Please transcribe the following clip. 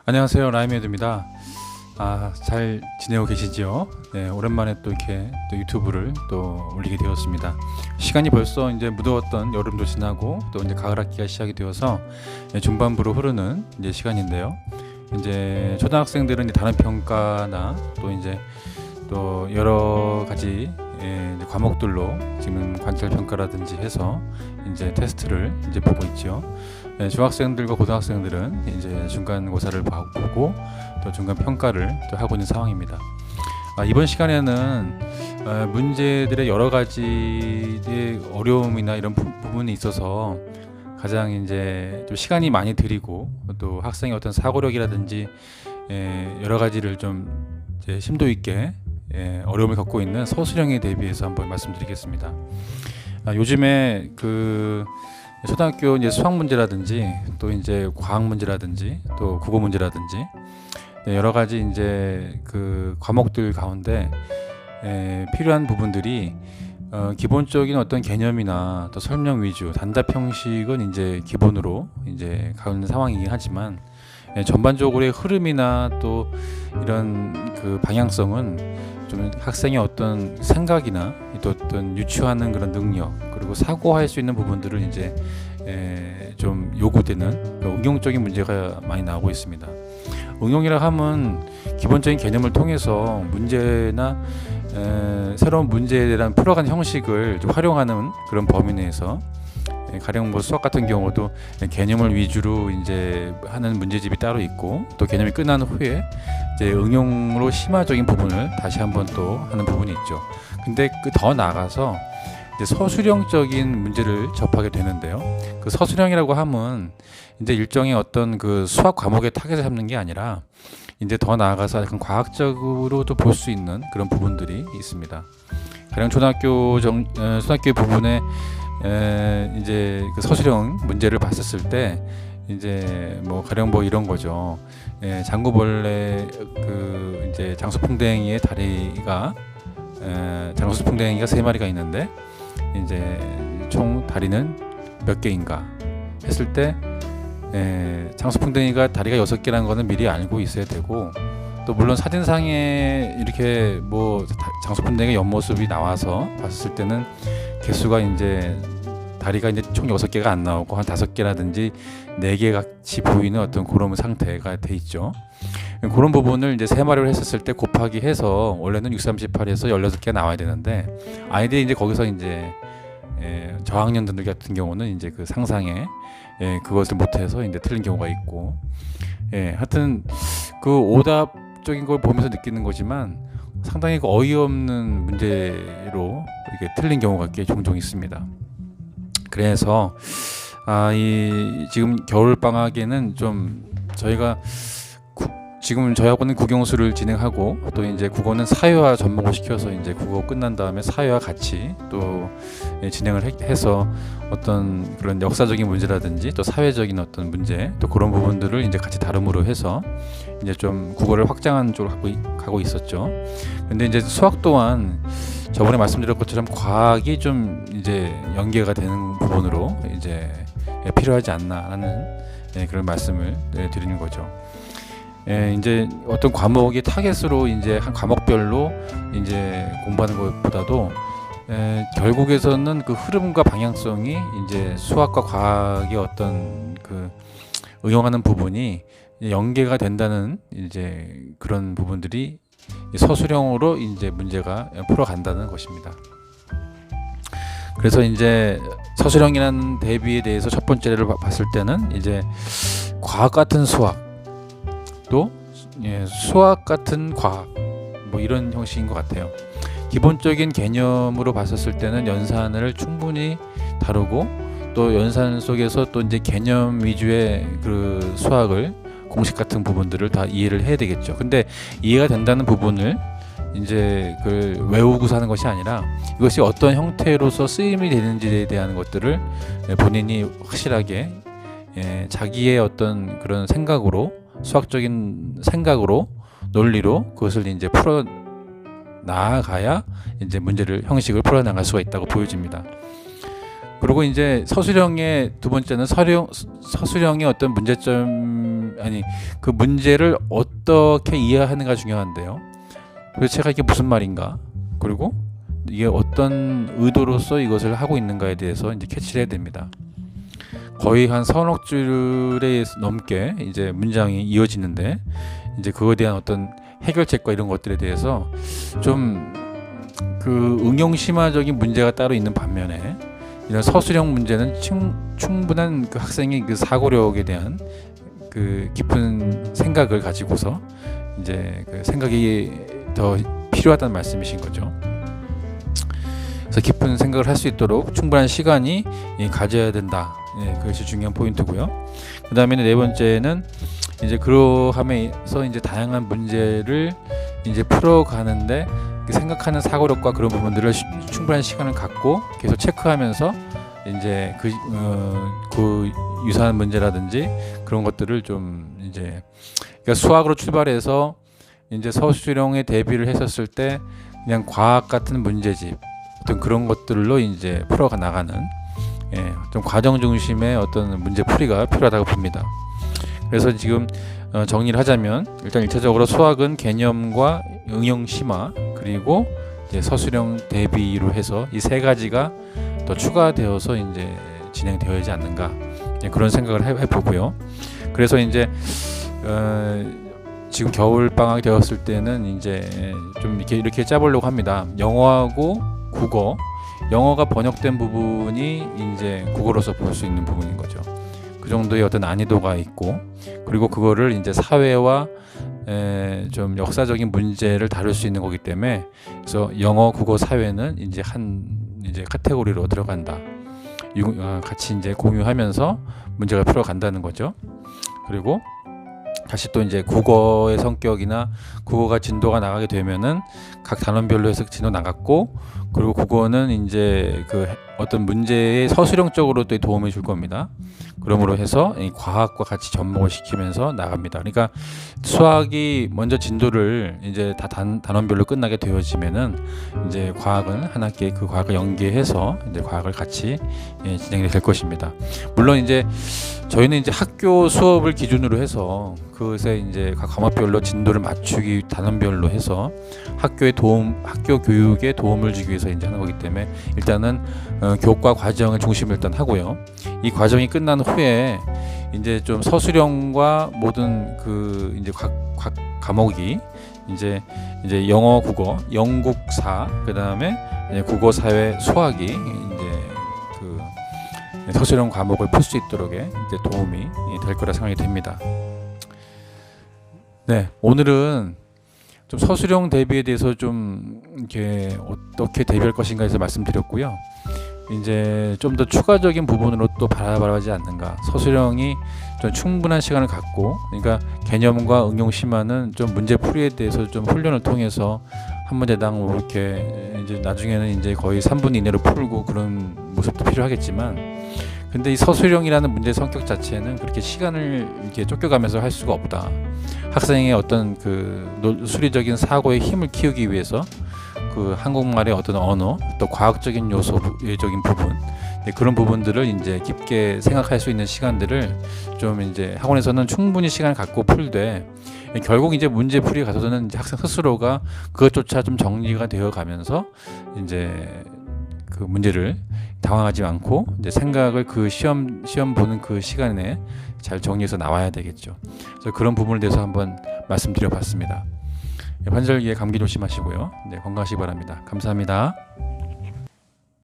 안녕하세요, 라이메드입니다. 잘 지내고 계시지요? 네, 오랜만에 또 이렇게 또 유튜브를 또 올리게 되었습니다. 시간이 벌써 이제 무더웠던 여름도 지나고 또 이제 가을 학기가 시작이 되어서 중반부로 흐르는 이제 시간인데요. 이제 초등학생들은 이제 단원 평가나 또 여러 가지 이제 과목들로 지금 관찰 평가라든지 해서 이제 테스트를 이제 보고 있죠. 중학생들과 고등학생들은 이제 중간고사를 보고 또 중간 평가를 또 하고 있는 상황입니다. 이번 시간에는 문제들의 여러 가지의 어려움이나 이런 부분이 있어서 가장 이제 좀 시간이 많이 들이고 또 학생의 어떤 사고력이라든지 여러 가지를 좀 이제 심도 있게 어려움을 겪고 있는 서술형에 대비해서 한번 말씀드리겠습니다. 요즘에 그 초등학교 이제 수학 문제라든지 또 이제 과학 문제라든지 또 국어 문제라든지 여러 가지 이제 그 과목들 가운데 필요한 부분들이 기본적인 어떤 개념이나 또 설명 위주 단답 형식은 이제 기본으로 이제 가는 상황이긴 하지만 전반적으로의 흐름이나 또 이런 그 방향성은 좀 학생의 어떤 생각이나 또 어떤 유추하는 그런 능력 그리고 사고할 수 있는 부분들을 이제 좀 요구되는 응용적인 문제가 많이 나오고 있습니다. 응용이라 하면 기본적인 개념을 통해서 문제나 새로운 문제에 대한 풀어가는 형식을 좀 활용하는 그런 범위 내에서 가령 뭐 수학 같은 경우도 개념을 위주로 이제 하는 문제집이 따로 있고 또 개념이 끝난 후에 이제 응용으로 심화적인 부분을 다시 한번 또 하는 부분이 있죠. 근데 더 나아가서 이제 서술형적인 문제를 접하게 되는데요. 그 서술형이라고 하면 이제 일종의 어떤 그 수학 과목의 타겟을 잡는 게 아니라 이제 더 나아가서 약간 과학적으로도 볼 수 있는 그런 부분들이 있습니다. 가령 초등학교 부분에 이제 그 서술형 문제를 봤었을 때 이제 뭐 가령 뭐 이런 거죠. 장구벌레 그 이제 장수풍뎅이의 다리가 장수풍뎅이가 3마리가 있는데 이제 총 다리는 몇 개인가 했을 때 장수풍뎅이가 다리가 6개라는 거는 미리 알고 있어야 되고 또 물론 사진상에 이렇게 뭐 장수풍뎅이 옆모습이 나와서 봤을 때는 개수가 이제 다리가 이제 총 6개가 안 나오고 한 5개라든지 4개 같이 보이는 어떤 그런 상태가 돼 있죠. 그런 부분을 이제 3마리를 했었을 때 곱하기 해서 원래는 6, 38에서 16개가 나와야 되는데 아이들이 이제 거기서 이제 저학년들 같은 경우는 이제 그 상상에 그것을 못해서 이제 틀린 경우가 있고 하여튼 그 오답적인 걸 보면서 느끼는 거지만 상당히 어이없는 문제로 이게 틀린 경우가 꽤 종종 있습니다. 그래서 지금 겨울 방학에는 좀 저희가 지금 저희하고는 국영수를 진행하고 또 이제 국어는 사회화 접목을 시켜서 이제 국어 끝난 다음에 사회와 같이 또 진행을 해서 어떤 그런 역사적인 문제라든지 또 사회적인 어떤 문제 또 그런 부분들을 이제 같이 다룸으로 해서 이제 좀 국어를 확장하는 쪽으로 가고 있었죠. 근데 이제 수학 또한 저번에 말씀드렸던 것처럼 과학이 좀 이제 연계가 되는 부분으로 이제 필요하지 않나라는 그런 말씀을 드리는 거죠. 이제 어떤 과목이 타겟으로 이제 한 과목별로 이제 공부하는 것보다도 결국에서는 그 흐름과 방향성이 이제 수학과 과학의 어떤 그 응용하는 부분이 연계가 된다는 이제 그런 부분들이 서술형으로 이제 문제가 풀어간다는 것입니다. 그래서 이제 서술형이라는 대비에 대해서 첫 번째를 봤을 때는 이제 과학 같은 수학 또 수학 같은 과학 뭐 이런 형식인 것 같아요. 기본적인 개념으로 봤었을 때는 연산을 충분히 다루고 또 연산 속에서 또 이제 개념 위주의 그 수학을 공식 같은 부분들을 다 이해를 해야 되겠죠. 근데 이해가 된다는 부분을 이제 그 외우고서 하는 것이 아니라 이것이 어떤 형태로서 쓰임이 되는지에 대한 것들을 본인이 확실하게 자기의 어떤 그런 생각으로 수학적인 생각으로 논리로 그것을 이제 풀어 나아가야 이제 형식을 풀어 나갈 수가 있다고 보여집니다. 그리고 이제 서술형의 두 번째는 서술형의 어떤 문제점 그 문제를 어떻게 이해하는가 중요한데요. 도대체가 이게 무슨 말인가? 그리고 이게 어떤 의도로서 이것을 하고 있는가에 대해서 이제 캐치를 해야 됩니다. 거의 한 서너 줄에 넘게 이제 문장이 이어지는데 이제 그거에 대한 어떤 해결책과 이런 것들에 대해서 좀 그 응용심화적인 문제가 따로 있는 반면에 이런 서술형 문제는 충분한 그 학생의 그 사고력에 대한 그 깊은 생각을 가지고서 이제 그 생각이 더 필요하다는 말씀이신 거죠. 그래서 깊은 생각을 할 수 있도록 충분한 시간이 가져야 된다. 그것이 중요한 포인트고요. 그 다음에 네 번째는 이제 그러함에서 이제 다양한 문제를 이제 풀어가는데 생각하는 사고력과 그런 부분들을 충분한 시간을 갖고 계속 체크하면서 이제 그 유사한 문제라든지 그런 것들을 좀 이제 그러니까 수학으로 출발해서 이제 서술형에 대비를 했었을 때 그냥 과학 같은 문제집 어떤 그런 것들로 이제 풀어가 나가는 좀 과정 중심의 어떤 문제 풀이가 필요하다고 봅니다. 그래서 지금 정리를 하자면 일단 1차적으로 수학은 개념과 응용 심화 그리고 이제 서술형 대비로 해서 이 세 가지가 더 추가되어서 이제 진행되어야지 않는가 그런 생각을 해보고요. 그래서 이제 지금 겨울 방학이 되었을 때는 이제 좀 이렇게 짜보려고 합니다. 영어하고 국어, 영어가 번역된 부분이 이제 국어로서 볼 수 있는 부분인 거죠. 그 정도의 어떤 난이도가 있고 그리고 그거를 이제 사회와 좀 역사적인 문제를 다룰 수 있는 거기 때문에 그래서 영어, 국어, 사회는 이제 이제 카테고리로 들어간다. 같이 이제 공유하면서 문제가 풀어간다는 거죠. 그리고 다시 또 이제 국어의 성격이나 국어가 진도가 나가게 되면은 각 단원별로 해서 진도 나갔고 그리고 국어는 이제 그 어떤 문제의 서술형적으로 또 도움을 줄 겁니다. 그러므로 해서 이 과학과 같이 접목을 시키면서 나갑니다. 그러니까 수학이 먼저 진도를 이제 다 단원별로 끝나게 되어지면은 이제 과학은 한 학기에 그 과학을 연계해서 이제 과학을 같이 진행이 될 것입니다. 물론 이제 저희는 이제 학교 수업을 기준으로 해서 그것에 이제 각 과목별로 진도를 맞추기 단원별로 해서 학교 교육에 도움을 주기 위해서 이제 하는 거기 때문에 일단은 교과 과정을 중심을 일단 하고요. 이 과정이 끝난 후에 이제 좀 서술형과 모든 그 이제 각 과목이 이제 영어, 국어, 영국사, 그 다음에 국어, 사회, 수학이 이제 그 서술형 과목을 풀 수 있도록 이제 도움이 될 거라 생각이 됩니다. 네, 오늘은 좀 서술형 대비에 대해서 좀 이렇게 어떻게 대비할 것인가에서 말씀드렸고요. 이제 좀 더 추가적인 부분으로 또 바라봐야지 않는가. 서술형이 좀 충분한 시간을 갖고, 그러니까 개념과 응용 심화는 좀 문제 풀이에 대해서 좀 훈련을 통해서 한 문제당 뭐 이렇게 이제 나중에는 이제 거의 3분 이내로 풀고 그런 모습도 필요하겠지만, 근데 이 서술형이라는 문제 성격 자체는 그렇게 시간을 이렇게 쫓겨가면서 할 수가 없다. 학생의 어떤 그 수리적인 사고의 힘을 키우기 위해서 그 한국말의 어떤 언어, 또 과학적인 요소적인 부분, 그런 부분들을 이제 깊게 생각할 수 있는 시간들을 좀 이제 학원에서는 충분히 시간을 갖고 풀되, 결국 이제 문제 풀이에 가서는 이제 학생 스스로가 그것조차 좀 정리가 되어 가면서 이제 그 문제를 당황하지 않고 이제 생각을 그 시험 보는 그 시간에 잘 정리해서 나와야 되겠죠. 그래서 그런 부분에 대해서 한번 말씀드려봤습니다. 환절기에 감기 조심하시고요. 네, 건강하시기 바랍니다. 감사합니다.